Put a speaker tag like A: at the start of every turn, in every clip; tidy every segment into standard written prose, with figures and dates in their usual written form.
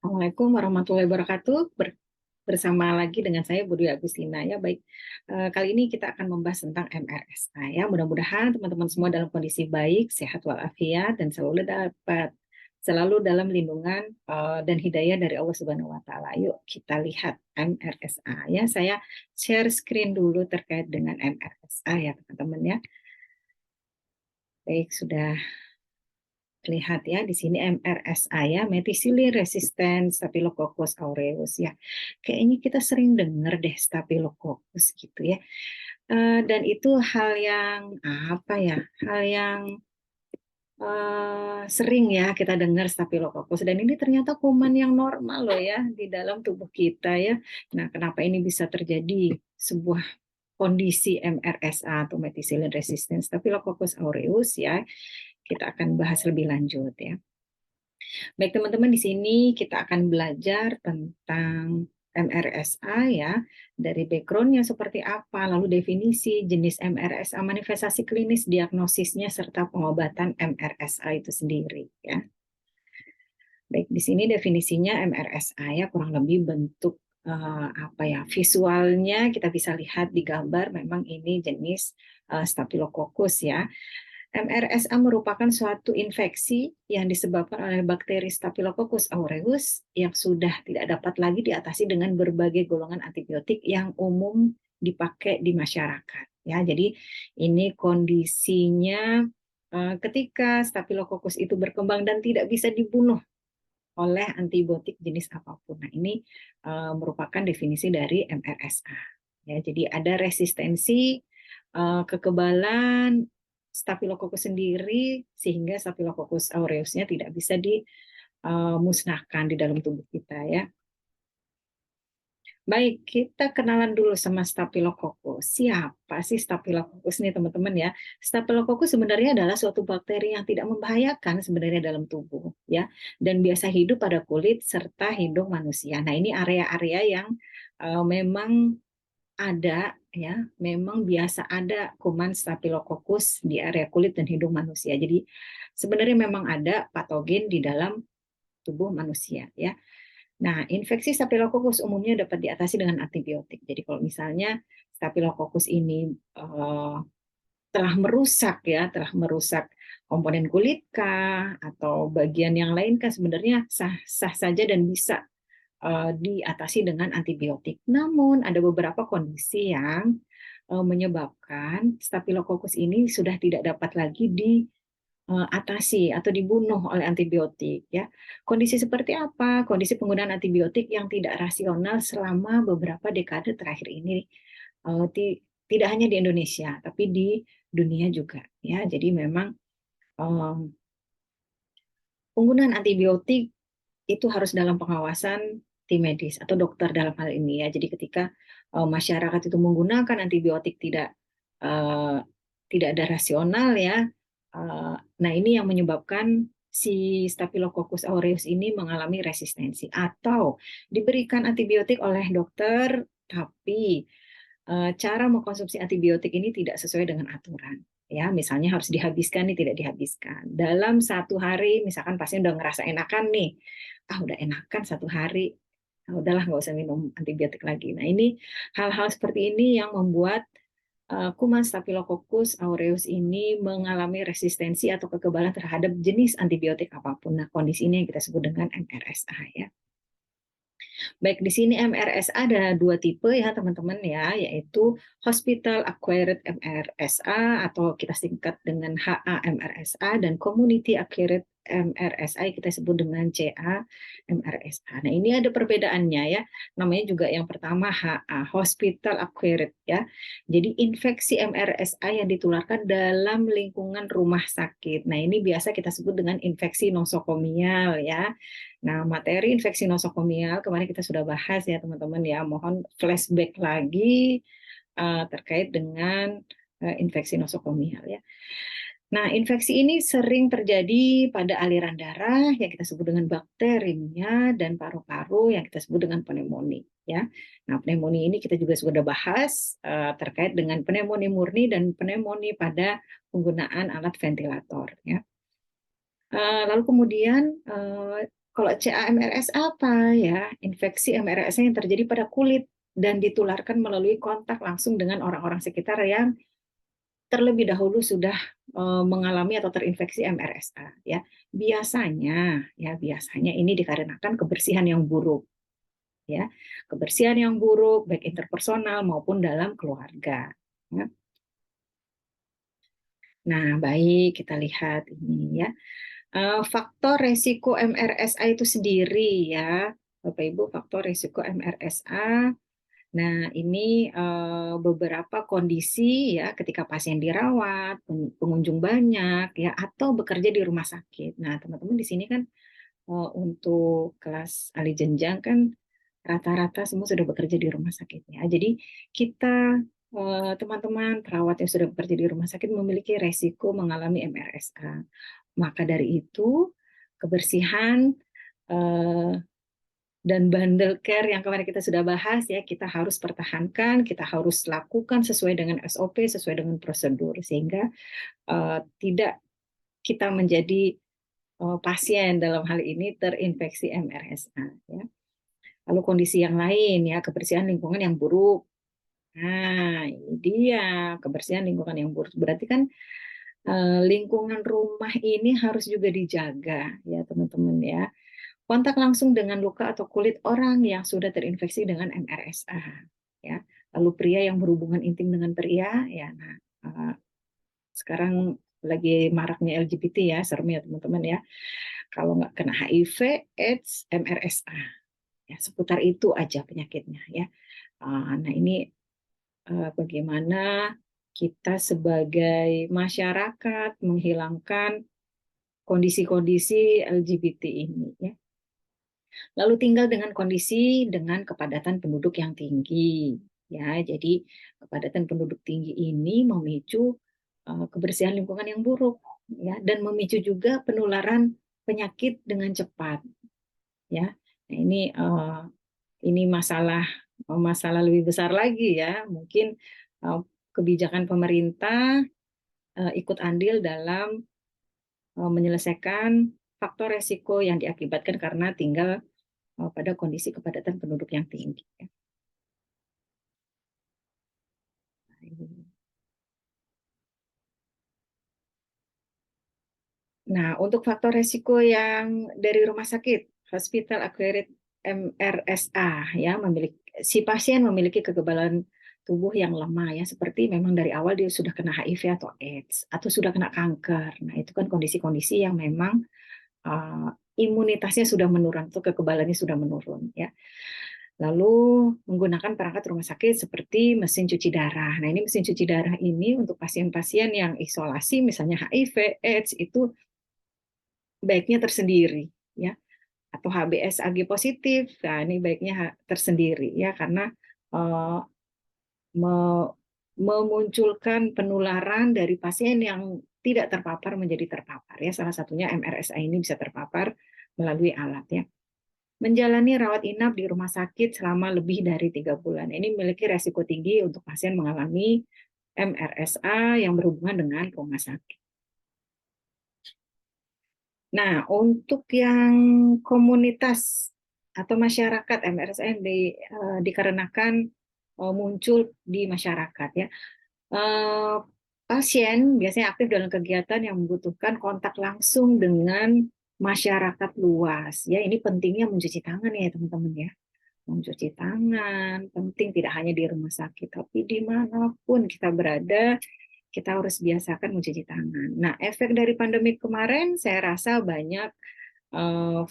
A: Assalamualaikum warahmatullahi wabarakatuh. Bersama lagi dengan saya Budi Agustina ya. Baik, kali ini kita akan membahas tentang MRSA ya. Mudah-mudahan teman-teman semua dalam kondisi baik, sehat walafiat dan selalu dalam lindungan dan hidayah dari Allah Subhanahu wa taala. Yuk kita lihat MRSA ya. Saya share screen dulu terkait dengan MRSA ya, teman-teman ya. Baik, sudah lihat ya di sini MRSA ya, methicillin resistant Staphylococcus aureus ya. Kayaknya kita sering dengar deh Staphylococcus gitu ya. Dan itu hal yang apa ya? Hal yang sering ya kita dengar Staphylococcus, dan ini ternyata kuman yang normal loh ya di dalam tubuh kita ya. Nah, kenapa ini bisa terjadi sebuah kondisi MRSA atau methicillin resistant Staphylococcus aureus ya? Kita akan bahas lebih lanjut ya. Baik teman-teman, di sini kita akan belajar tentang MRSA ya, dari background-nya seperti apa, lalu definisi jenis MRSA, manifestasi klinis, diagnosisnya, serta pengobatan MRSA itu sendiri ya. Baik, di sini definisinya MRSA ya, kurang lebih bentuk apa ya, visualnya kita bisa lihat di gambar, memang ini jenis Staphylococcus ya. MRSA merupakan suatu infeksi yang disebabkan oleh bakteri Staphylococcus aureus yang sudah tidak dapat lagi diatasi dengan berbagai golongan antibiotik yang umum dipakai di masyarakat. Ya, jadi ini kondisinya ketika Staphylococcus itu berkembang dan tidak bisa dibunuh oleh antibiotik jenis apapun. Nah, ini merupakan definisi dari MRSA. Ya, jadi ada resistensi, kekebalan Staphylococcus sendiri sehingga Staphylococcus aureusnya tidak bisa dimusnahkan di dalam tubuh kita ya. Baik, kita kenalan dulu sama Staphylococcus. Siapa sih Staphylococcus nih teman-teman ya? Staphylococcus sebenarnya adalah suatu bakteri yang tidak membahayakan sebenarnya dalam tubuh ya, dan biasa hidup pada kulit serta hidung manusia. Nah, ini area-area yang memang ada ya, memang biasa ada kuman Staphylococcus di area kulit dan hidung manusia. Jadi sebenarnya memang ada patogen di dalam tubuh manusia ya. Nah, infeksi Staphylococcus umumnya dapat diatasi dengan antibiotik. Jadi kalau misalnya Staphylococcus ini telah merusak ya, telah merusak komponen kulit kah atau bagian yang lain kah, sebenarnya sah-sah saja dan bisa diatasi dengan antibiotik. Namun ada beberapa kondisi yang menyebabkan Staphylococcus ini sudah tidak dapat lagi diatasi atau dibunuh oleh antibiotik ya. Kondisi seperti apa? Kondisi penggunaan antibiotik yang tidak rasional selama beberapa dekade terakhir ini, tidak hanya di Indonesia tapi di dunia juga ya. Jadi memang penggunaan antibiotik itu harus dalam pengawasan tim medis atau dokter dalam hal ini ya. Jadi ketika masyarakat itu menggunakan antibiotik uh, tidak ada rasional ya. Nah, ini yang menyebabkan si Staphylococcus aureus ini mengalami resistensi atau diberikan antibiotik oleh dokter, tapi cara mengkonsumsi antibiotik ini tidak sesuai dengan aturan. Ya, misalnya harus dihabiskan nih, tidak dihabiskan. Dalam satu hari, misalkan pasien udah ngerasa enakan nih, udah enakan satu hari, udahlah nggak usah minum antibiotik lagi. Nah, ini hal-hal seperti ini yang membuat kuman Staphylococcus aureus ini mengalami resistensi atau kekebalan terhadap jenis antibiotik apapun. Nah, kondisi ini yang kita sebut dengan MRSA ya. Baik, di sini MRSA ada dua tipe ya teman-teman ya, yaitu Hospital Acquired MRSA atau kita singkat dengan HA-MRSA, dan Community Acquired MRSA kita sebut dengan CA-MRSA. Nah, ini ada perbedaannya ya. Namanya juga yang pertama HA, Hospital Acquired ya. Jadi infeksi MRSA yang ditularkan dalam lingkungan rumah sakit. Nah, ini biasa kita sebut dengan infeksi nosokomial ya. Nah, materi infeksi nosokomial kemarin kita sudah bahas ya teman-teman ya. Mohon flashback lagi terkait dengan infeksi nosokomial ya. Nah, infeksi ini sering terjadi pada aliran darah yang kita sebut dengan bakterinya, dan paru-paru yang kita sebut dengan pneumonia ya. Nah, pneumonia ini kita juga sudah bahas terkait dengan pneumonia murni dan pneumonia pada penggunaan alat ventilator ya. Lalu kemudian Kalau CA-MRS apa ya? Infeksi MRSA yang terjadi pada kulit dan ditularkan melalui kontak langsung dengan orang-orang sekitar yang terlebih dahulu sudah mengalami atau terinfeksi MRSA ya. Biasanya ini dikarenakan kebersihan yang buruk ya. Kebersihan yang buruk baik interpersonal maupun dalam keluarga ya. Nah, baik kita lihat ini ya. Faktor resiko MRSA itu sendiri ya. Bapak Ibu, faktor resiko MRSA. Nah, ini beberapa kondisi ya ketika pasien dirawat, pengunjung banyak ya atau bekerja di rumah sakit. Nah, teman-teman di sini kan untuk kelas ahli jenjang kan rata-rata semua sudah bekerja di rumah sakit ya. Jadi kita teman-teman perawat yang sudah bekerja di rumah sakit memiliki resiko mengalami MRSA. Maka dari itu kebersihan eh, dan bundle care yang kemarin kita sudah bahas ya, kita harus pertahankan, kita harus lakukan sesuai dengan SOP, sesuai dengan prosedur sehingga tidak kita menjadi pasien dalam hal ini terinfeksi MRSA ya. Lalu kondisi yang lain ya, kebersihan lingkungan yang buruk. Nah, ini dia kebersihan lingkungan yang buruk. Berarti kan lingkungan rumah ini harus juga dijaga ya, teman-teman ya. Kontak langsung dengan luka atau kulit orang yang sudah terinfeksi dengan MRSA ya. Lalu pria yang berhubungan intim dengan pria ya. Nah, sekarang lagi maraknya LGBT ya, serem ya teman-teman ya. Kalau nggak kena HIV, AIDS, MRSA ya, seputar itu aja penyakitnya ya. Nah, ini bagaimana kita sebagai masyarakat menghilangkan kondisi-kondisi LGBT ini ya. Lalu tinggal dengan kondisi dengan kepadatan penduduk yang tinggi ya. Jadi kepadatan penduduk tinggi ini memicu kebersihan lingkungan yang buruk ya dan memicu juga penularan penyakit dengan cepat ya. Nah, ini masalah masalah lebih besar lagi ya. Mungkin kebijakan pemerintah ikut andil dalam menyelesaikan faktor resiko yang diakibatkan karena tinggal pada kondisi kepadatan penduduk yang tinggi. Nah, untuk faktor resiko yang dari rumah sakit, hospital acquired MRSA ya, si pasien memiliki kekebalan tubuh yang lemah ya, seperti memang dari awal dia sudah kena HIV atau AIDS atau sudah kena kanker. Nah, itu kan kondisi-kondisi yang memang imunitasnya sudah menurun atau kekebalannya sudah menurun ya. Lalu menggunakan perangkat rumah sakit seperti mesin cuci darah. Nah, ini mesin cuci darah ini untuk pasien-pasien yang isolasi misalnya HIV, AIDS itu baiknya tersendiri ya, atau HBsAg positif. Nah, ini baiknya tersendiri ya karena uh, memunculkan penularan dari pasien yang tidak terpapar menjadi terpapar ya. Salah satunya MRSA ini bisa terpapar melalui alat ya. Menjalani rawat inap di rumah sakit selama lebih dari 3 bulan. Ini memiliki resiko tinggi untuk pasien mengalami MRSA yang berhubungan dengan rumah sakit. Nah, untuk yang komunitas atau masyarakat MRSA yang dikarenakan muncul di masyarakat ya. Pasien biasanya aktif dalam kegiatan yang membutuhkan kontak langsung dengan masyarakat luas. Ya, ini pentingnya mencuci tangan ya teman-teman ya. Mencuci tangan penting tidak hanya di rumah sakit, tapi dimanapun kita berada, kita harus biasakan mencuci tangan. Nah, efek dari pandemi kemarin, saya rasa banyak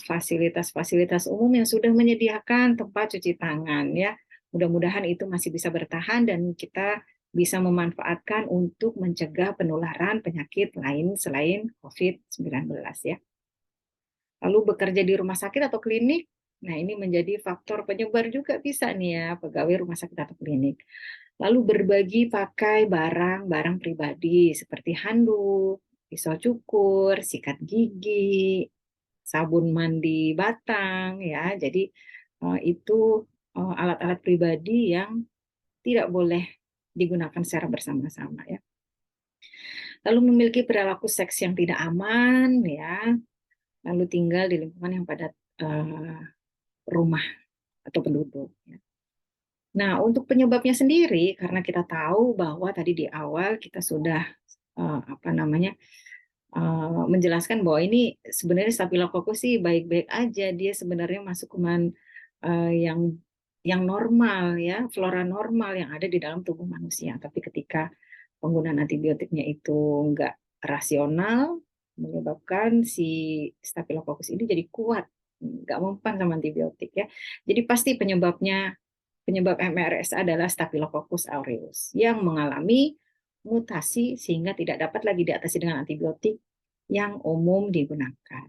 A: fasilitas-fasilitas umum yang sudah menyediakan tempat cuci tangan ya. Mudah-mudahan itu masih bisa bertahan dan kita bisa memanfaatkan untuk mencegah penularan penyakit lain selain COVID-19 ya. Lalu bekerja di rumah sakit atau klinik, nah ini menjadi faktor penyebar juga bisa nih ya, pegawai rumah sakit atau klinik. Lalu berbagi pakai barang-barang pribadi seperti handuk, pisau cukur, sikat gigi, sabun mandi batang ya. Jadi itu alat-alat pribadi yang tidak boleh digunakan secara bersama-sama ya. Lalu memiliki perilaku seks yang tidak aman ya. Lalu tinggal di lingkungan yang padat uh, rumah atau penduduk. Ya. Nah, untuk penyebabnya sendiri, karena kita tahu bahwa tadi di awal kita sudah apa namanya menjelaskan bahwa ini sebenarnya Staphylococcus sih baik-baik aja, dia sebenarnya masuk kuman yang normal ya, flora normal yang ada di dalam tubuh manusia. Tapi ketika penggunaan antibiotiknya itu nggak rasional, menyebabkan si Staphylococcus ini jadi kuat, nggak mempan sama antibiotik ya. Jadi pasti penyebab MRSA adalah Staphylococcus aureus yang mengalami mutasi sehingga tidak dapat lagi diatasi dengan antibiotik yang umum digunakan.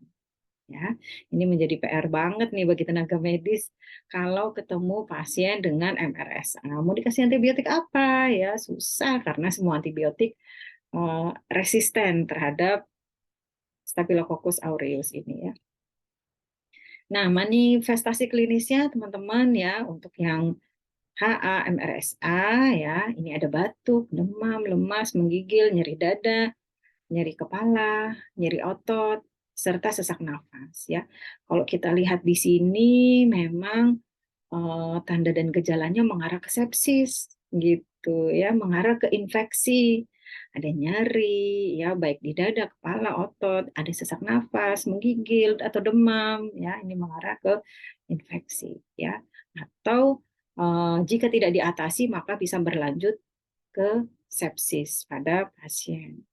A: Ya, ini menjadi PR banget nih bagi tenaga medis kalau ketemu pasien dengan MRSA. Mau dikasih antibiotik apa ya? Susah karena semua antibiotik resisten terhadap Staphylococcus aureus ini ya. Nah, manifestasi klinisnya teman-teman ya untuk yang HA, MRSA ya, ini ada batuk, demam, lemas, menggigil, nyeri dada, nyeri kepala, nyeri otot, serta sesak nafas ya. Kalau kita lihat di sini memang tanda dan gejalanya mengarah ke sepsis gitu ya, mengarah ke infeksi. Ada nyeri ya baik di dada, kepala, otot, ada sesak nafas, menggigil atau demam ya, ini mengarah ke infeksi ya. Atau jika tidak diatasi maka bisa berlanjut ke sepsis pada pasien.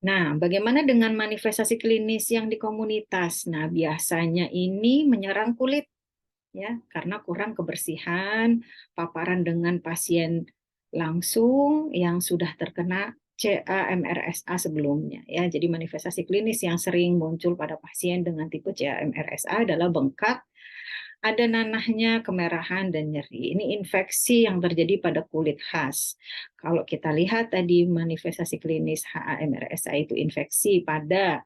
A: Nah, bagaimana dengan manifestasi klinis yang di komunitas? Nah, biasanya ini menyerang kulit ya, karena kurang kebersihan, paparan dengan pasien langsung yang sudah terkena CA-MRSA sebelumnya ya. Jadi manifestasi klinis yang sering muncul pada pasien dengan tipe CA-MRSA adalah bengkak, ada nanahnya, kemerahan, dan nyeri. Ini infeksi yang terjadi pada kulit khas. Kalau kita lihat tadi manifestasi klinis HA-MRSA itu infeksi pada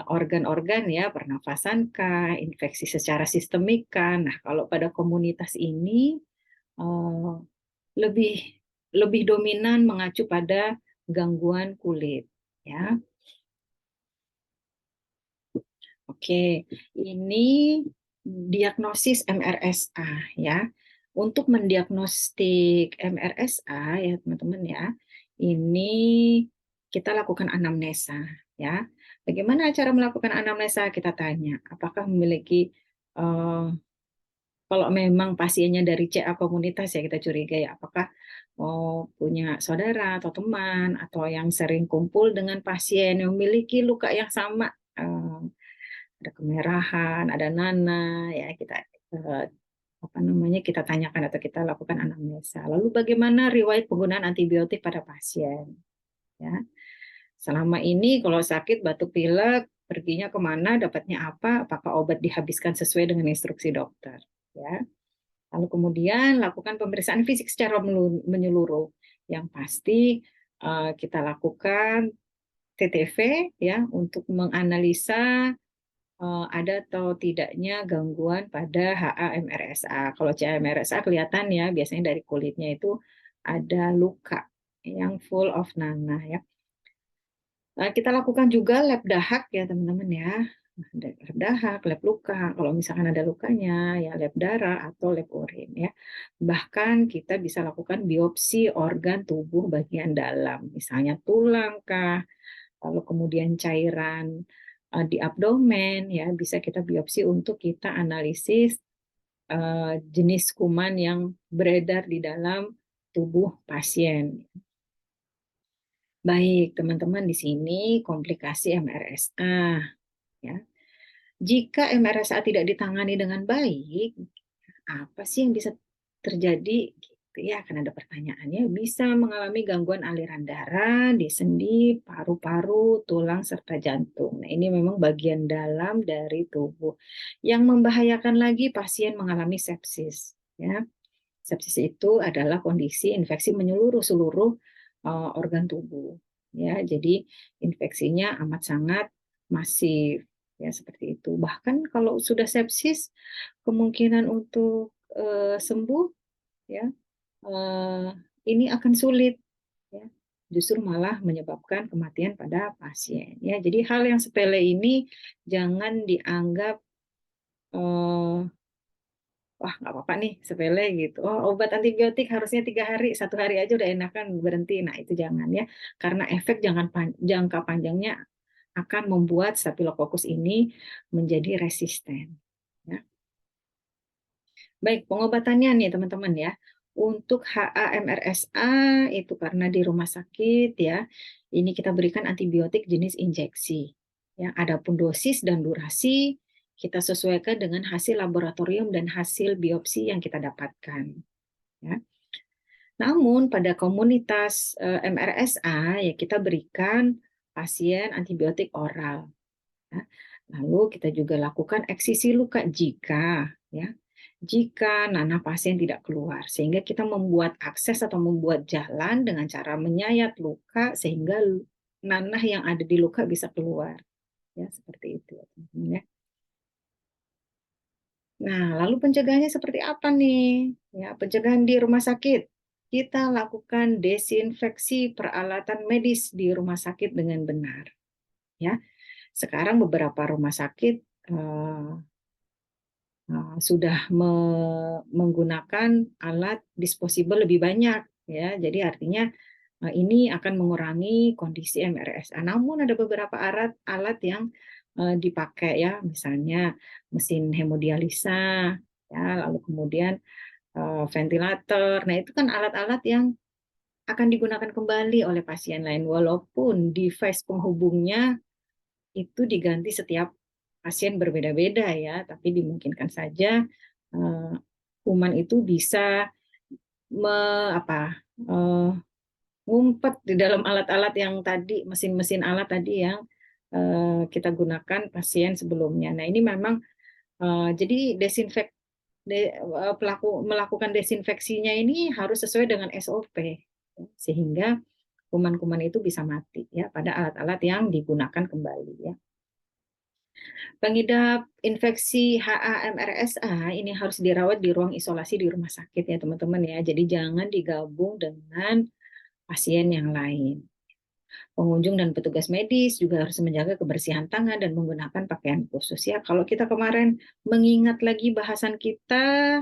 A: organ-organ ya, pernafasan kah, infeksi secara sistemik kah. Nah, kalau pada komunitas ini eh, lebih lebih dominan mengacu pada gangguan kulit ya. Oke, ini diagnosis MRSA ya. Untuk mendiagnostik MRSA ya teman-teman ya, ini kita lakukan anamnesa ya. Bagaimana cara melakukan anamnesa? Kita tanya, apakah memiliki kalau memang pasiennya dari CA komunitas ya kita curiga ya, apakah punya saudara atau teman atau yang sering kumpul dengan pasien yang memiliki luka yang sama. Ada kemerahan, ada nanah, ya kita eh, apa namanya kita tanyakan atau kita lakukan anamnesa. Lalu bagaimana riwayat penggunaan antibiotik pada pasien? Ya, selama ini kalau sakit batuk pilek perginya kemana, dapatnya apa? Apakah obat dihabiskan sesuai dengan instruksi dokter? Ya. Lalu kemudian lakukan pemeriksaan fisik secara menyeluruh. Yang pasti kita lakukan TTV ya untuk menganalisa ada atau tidaknya gangguan pada HA-MRSA. Kalau CA-MRSA kelihatan ya, biasanya dari kulitnya itu ada luka yang full of nanah ya. Kita lakukan juga lab dahak ya teman-teman ya. Lab dahak, lab luka. Kalau misalkan ada lukanya ya lab darah atau lab urin ya. Bahkan kita bisa lakukan biopsi organ tubuh bagian dalam, misalnya tulang kah, lalu kemudian cairan di abdomen ya bisa kita biopsi untuk kita analisis jenis kuman yang beredar di dalam tubuh pasien. Baik, teman-teman di sini komplikasi MRSA ya. Jika MRSA tidak ditangani dengan baik, apa sih yang bisa terjadi? Gitu ya, akan ada pertanyaannya. Bisa mengalami gangguan aliran darah di sendi, paru-paru, tulang, serta jantung. Nah, ini memang bagian dalam dari tubuh. Yang membahayakan lagi pasien mengalami sepsis. Ya, sepsis itu adalah kondisi infeksi menyeluruh seluruh organ tubuh. Ya, jadi infeksinya amat sangat masif ya seperti itu. Bahkan kalau sudah sepsis, kemungkinan untuk sembuh ya ini akan sulit ya. justru malah menyebabkan kematian pada pasien. Ya, jadi hal yang sepele ini jangan dianggap wah nggak apa-apa nih sepele gitu. Oh obat antibiotik harusnya 3 hari, 1 hari aja udah enakan berhenti. Nah itu jangan ya, karena efek jangka panjangnya akan membuat Staphylococcus ini menjadi resisten. Ya. Baik, pengobatannya nih teman-teman ya. Untuk HAMRSA itu karena di rumah sakit ya, ini kita berikan antibiotik jenis injeksi. Ya, adapun dosis dan durasi kita sesuaikan dengan hasil laboratorium dan hasil biopsi yang kita dapatkan. Ya. Namun pada komunitas MRSA ya kita berikan pasien antibiotik oral. Ya. Lalu kita juga lakukan eksisi luka jika nanah pasien tidak keluar, sehingga kita membuat akses atau membuat jalan dengan cara menyayat luka sehingga nanah yang ada di luka bisa keluar. Ya, seperti itu, teman-teman ya. Nah, lalu pencegahannya seperti apa nih? Ya, pencegahan di rumah sakit. Kita lakukan desinfeksi peralatan medis di rumah sakit dengan benar. Ya, sekarang beberapa rumah sakit eh, sudah menggunakan alat disposable lebih banyak ya. Jadi artinya ini akan mengurangi kondisi MRSA. Namun ada beberapa alat yang dipakai ya, misalnya mesin hemodialisa ya, lalu kemudian ventilator. Nah, itu kan alat-alat yang akan digunakan kembali oleh pasien lain walaupun device penghubungnya itu diganti setiap pasien berbeda-beda ya, tapi dimungkinkan saja kuman itu bisa me, apa, ngumpet di dalam alat-alat yang tadi, mesin-mesin alat tadi yang kita gunakan pasien sebelumnya. Nah ini memang jadi pelaku melakukan desinfeksinya ini harus sesuai dengan SOP sehingga kuman-kuman itu bisa mati ya pada alat-alat yang digunakan kembali ya. Pengidap infeksi HAMRSA ini harus dirawat di ruang isolasi di rumah sakit ya teman-teman ya. Jadi jangan digabung dengan pasien yang lain. Pengunjung dan petugas medis juga harus menjaga kebersihan tangan dan menggunakan pakaian khusus ya. Kalau kita kemarin mengingat lagi bahasan kita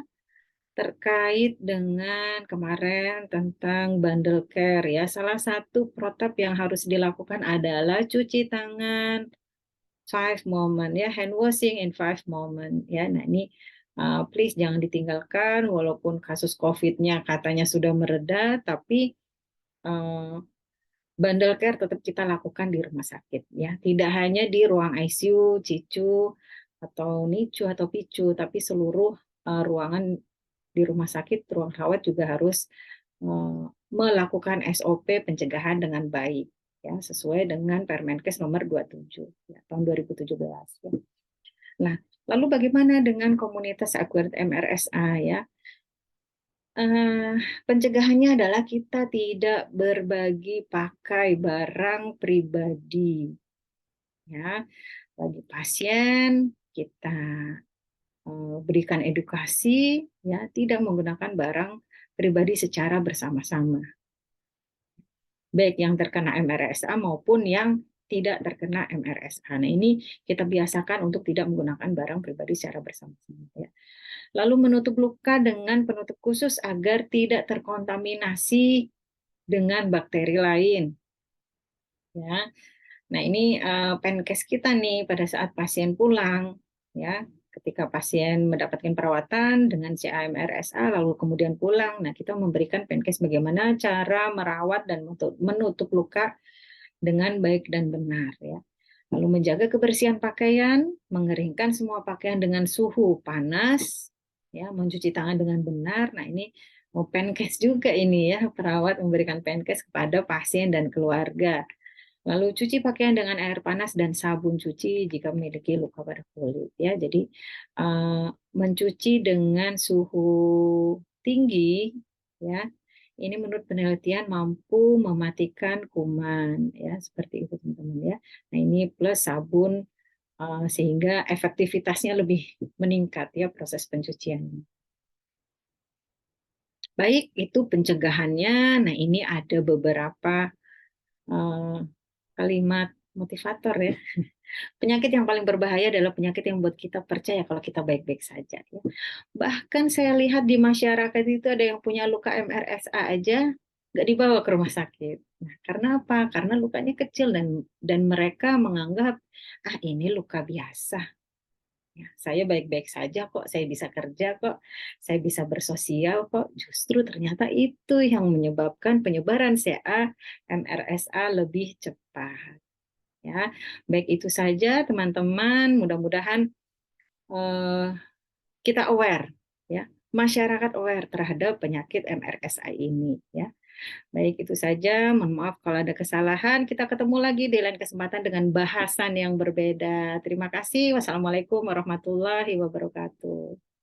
A: terkait dengan kemarin tentang bundle care ya. Salah satu protap yang harus dilakukan adalah cuci tangan 5 moment ya, hand washing in 5 moment ya. Nah ini please jangan ditinggalkan walaupun kasus COVID-nya katanya sudah mereda, tapi bundle care tetap kita lakukan di rumah sakit ya. Tidak hanya di ruang ICU, CICU atau NICU atau PICU, tapi seluruh ruangan di rumah sakit, ruang rawat juga harus melakukan SOP pencegahan dengan baik ya, sesuai dengan Permenkes nomor 27 ya, tahun 2017 ya. Nah, lalu bagaimana dengan komunitas acquired MRSA ya? Pencegahannya adalah kita tidak berbagi pakai barang pribadi. Ya, bagi pasien kita berikan edukasi, ya tidak menggunakan barang pribadi secara bersama-sama. Baik yang terkena MRSA maupun yang tidak terkena MRSA. Nah, ini kita biasakan untuk tidak menggunakan barang pribadi secara bersama-sama. Ya. Lalu menutup luka dengan penutup khusus agar tidak terkontaminasi dengan bakteri lain. Ya. Nah, ini penkes kita nih pada saat pasien pulang ya. Ketika pasien mendapatkan perawatan dengan CAMRSA lalu kemudian pulang, nah kita memberikan penkes bagaimana cara merawat dan menutup luka dengan baik dan benar ya. Lalu menjaga kebersihan pakaian, mengeringkan semua pakaian dengan suhu panas, ya, mencuci tangan dengan benar. Nah, ini mau penkes juga ini ya, perawat memberikan penkes kepada pasien dan keluarga. Lalu cuci pakaian dengan air panas dan sabun cuci jika memiliki luka pada kulit ya. Jadi mencuci dengan suhu tinggi ya. Ini menurut penelitian mampu mematikan kuman ya, seperti itu teman-teman ya. Nah, ini plus sabun sehingga efektivitasnya lebih meningkat ya proses pencuciannya. Baik, itu pencegahannya. Nah, ini ada beberapa eh, kalimat motivator ya. Penyakit yang paling berbahaya adalah penyakit yang buat kita percaya kalau kita baik-baik saja. Ya. Bahkan saya lihat di masyarakat itu ada yang punya luka MRSA aja nggak dibawa ke rumah sakit. Nah, karena apa? Karena lukanya kecil dan mereka menganggap ini luka biasa. Ya, saya baik-baik saja kok, saya bisa kerja kok, saya bisa bersosial kok. Justru ternyata itu yang menyebabkan penyebaran CA MRSA lebih cepat. Ya, baik itu saja teman-teman. Mudah-mudahan eh, kita aware, ya, masyarakat aware terhadap penyakit MRSA ini. Ya, baik itu saja. Mohon maaf kalau ada kesalahan. Kita ketemu lagi di lain kesempatan dengan bahasan yang berbeda. Terima kasih. Wassalamualaikum warahmatullahi wabarakatuh.